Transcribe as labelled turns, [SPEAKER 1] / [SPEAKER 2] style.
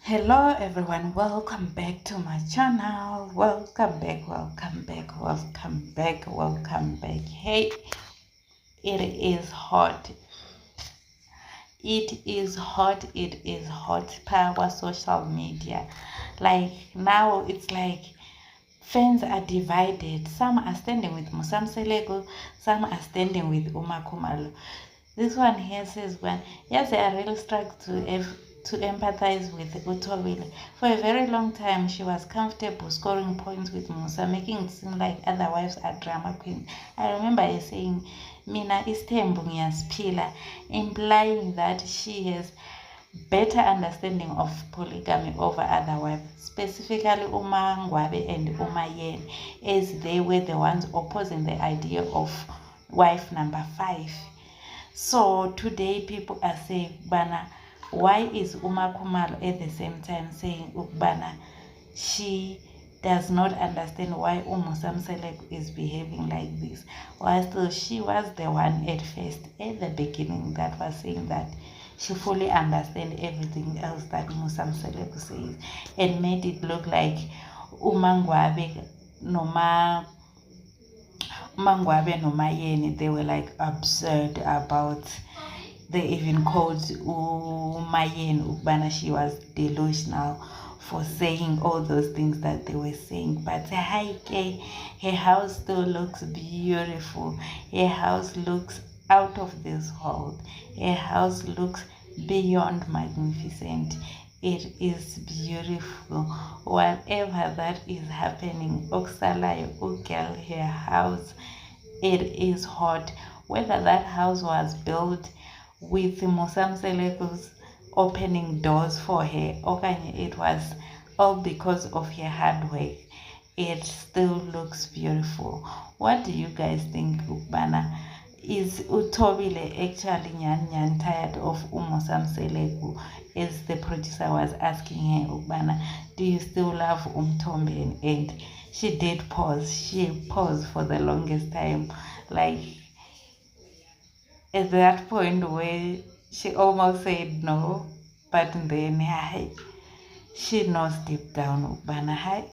[SPEAKER 1] Hello everyone, welcome back to my channel. Welcome back. Hey, it is hot. Power social media. Like now it's like fans are divided. Some are standing with Musamseleko, some are standing with Uma Khumalo. This one here says, when yes, they are really struck to empathize with Utobile. For a very long time, she was comfortable scoring points with Musa, making it seem like other wives are drama queens. I remember her saying, Mina istembu ngiyasiphila, implying that she has better understanding of polygamy over other wives, specifically Uma Ngwabe and Uma Yen, as they were the ones opposing the idea of wife number 5. So today people are saying, Bana, why is Uma Khumalo at the same time saying, Bana, she does not understand why Umusamseleko is behaving like this, while still she was the one at first, at the beginning, that was saying that she fully understands everything else that Umusamseleko says, and made it look like Umangwabe Mangwabe no Mayeni, they were like absurd about. They even called Umayen Ubana, she was delusional for saying all those things that they were saying. But her house still looks beautiful. Her house looks out of this world. Her house looks beyond magnificent. It is beautiful. Whatever that is happening, Oksalayo, Ugel, her house, it is hot. Whether that house was built with Musamseleko's opening doors for her, okay, it was all because of her hard work, it still looks beautiful. What do you guys think, Ukbana? Is Utobile actually nyan tired of Umusamseleko? As the producer was asking her, Ukbana, do you still love Umtombe? And she did pause. She paused for the longest time, like at that point where she almost said no, but then she knows deep down, Ukbana,